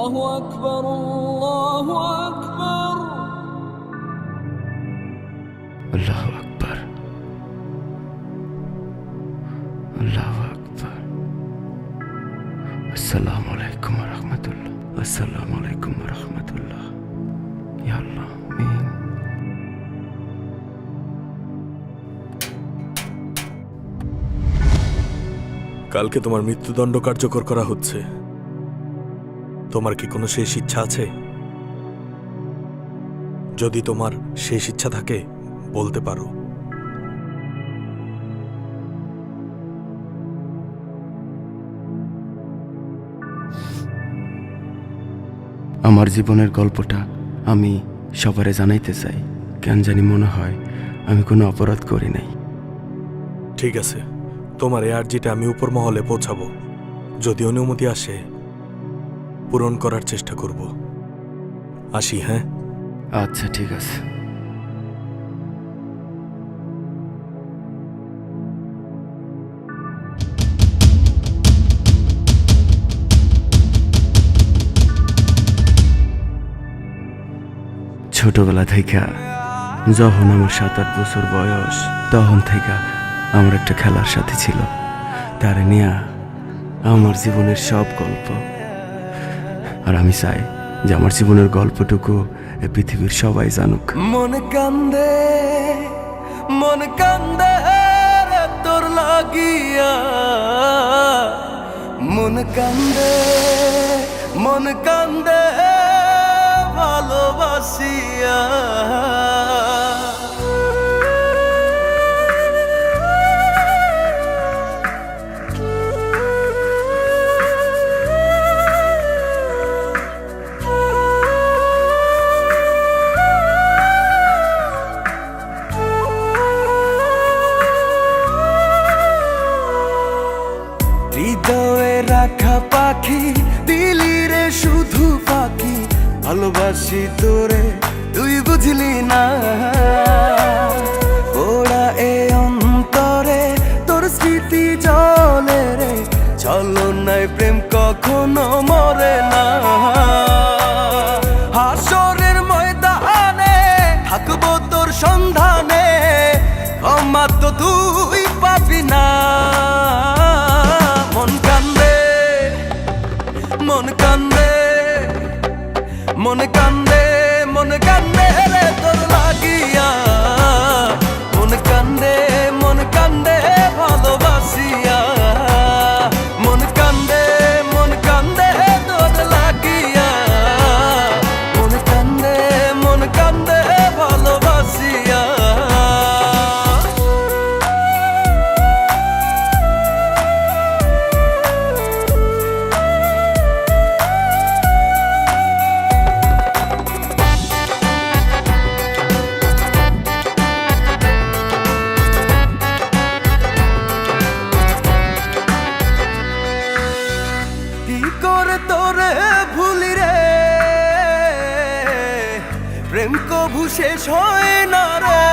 أكبر الله أكبر الله أكبر الله أكبر السلام عليكم ورحمة الله السلام عليكم ورحمة الله يا الله آمين কালকে তোমার মৃত্যুদণ্ড কার্যকর করা হচ্ছে। তোমার কি কোনো শেষ ইচ্ছা আছে? যদি তোমার শেষ ইচ্ছা থাকে বলতে পারো। আমার জীবনের গল্পটা আমি সবারে জানাইতে চাই। কেন জানি মনে হয় আমি কোনো অপরাধ করি নাই। ঠিক আছে, তোমার এই আর্জিটা আমি উপর মহলে পৌঁছাবো। যদি অনুমতি আসে পূরণ করার চেষ্টা করব। আসি, হ্যাঁ? আচ্ছা ঠিক আছে। ছোটবেলা থেকে যখন আমার 7-8 বছর বয়স, তখন থেকে আমার একটা খেলার সাথী ছিল। তারে নিয়ে আমার জীবনের সব গল্প। আর আমি চাই যে আমার জীবনের গল্পটুকু এই পৃথিবীর সবাই জানুক। মন কান্দে রে তোর লাগিয়া, মন কান্দে ভালোবাসিয়া। হৃদয়ে রাখা পাখি, দিলি রে শুধু পাখি। ভালোবাসি তোরে তুই বুঝলি না, ওরা এ অন্তরে তোর স্মৃতি জলে রে। ছলনায় প্রেম কখনো মরে না। হাসরের ময়দানে থাকবো তোর সন্ধানে, ক্ষমা তো তুই পাবি না। মন কান্দে রে তোর লাগিয়া। মন কান্দে ভালোবাসিয়া। মন কান্দে তোর লাগিয়া। মন কান্দে ভালোবাসিয়া। তোরে ভুলি রে, প্রেম কভু শেষ হয় না রে।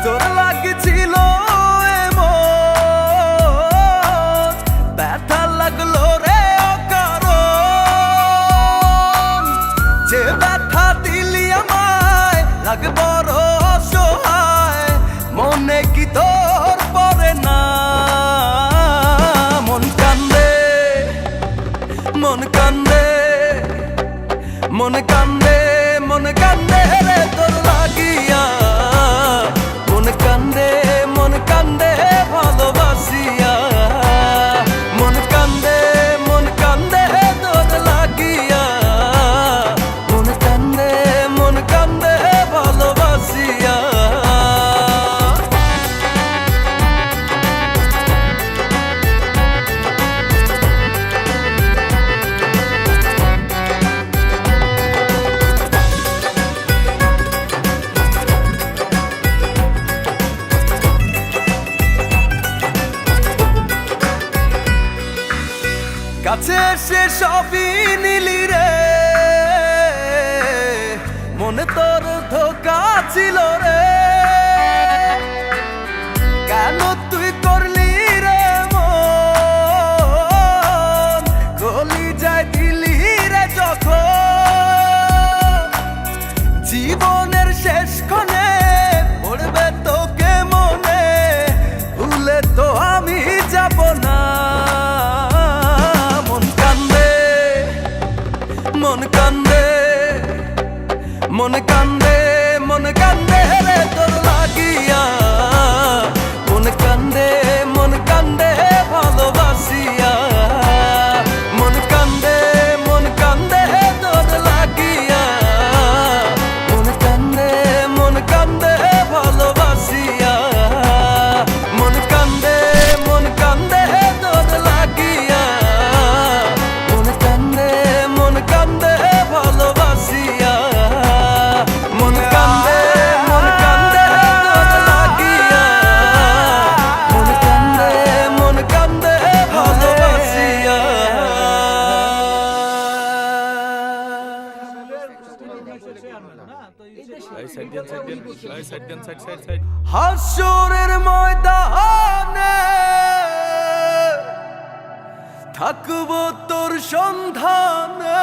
তোর লাগছিল এমন, ব্যথা লাগলো রে অকারণ। যে ব্যথা দিলি আমায় লাগে বড় অসহায়, মনে কি তোর পড়ে না? মন কান্দে রে তোর লাগিয়া। মন কান্দে ভালোবাসিয়া। মন কান্দে তোর লাগিয়া। মন কান্দে ভালোবাসিয়া। কাছে এসে সবই নিলি রে, মনে তোর ধোকা ছিল রে। কেন তুই করলি রে মন, গলি জীবনের শেষ ক্ষণে পড়বে তোকে মনে, ভুলে তো আমি যাব না। মন কান্দে, মন কান্দে, মন কান্দে, মন কান্দে রে তোর লাগিয়া। মন কান্দে, মন কান্দে ভালোবাসিয়া। মন কান্দে, মন কান্দে তোর লাগিয়া। মন কান্দে, মন কান্দে ভালোবাসিয়া। মন কান্দে, মন কান্দে তোর লাগিয়া। মন কান্দে, মন কান্দে ভালোবাসিয়া। মন কান্দে, মন কান্দে তোর লাগিয়া। মন কান্দে, মন কান্দে ভালোবাসিয়া। হাসরের ময়দানে থাকবো তোর সন্ধানে।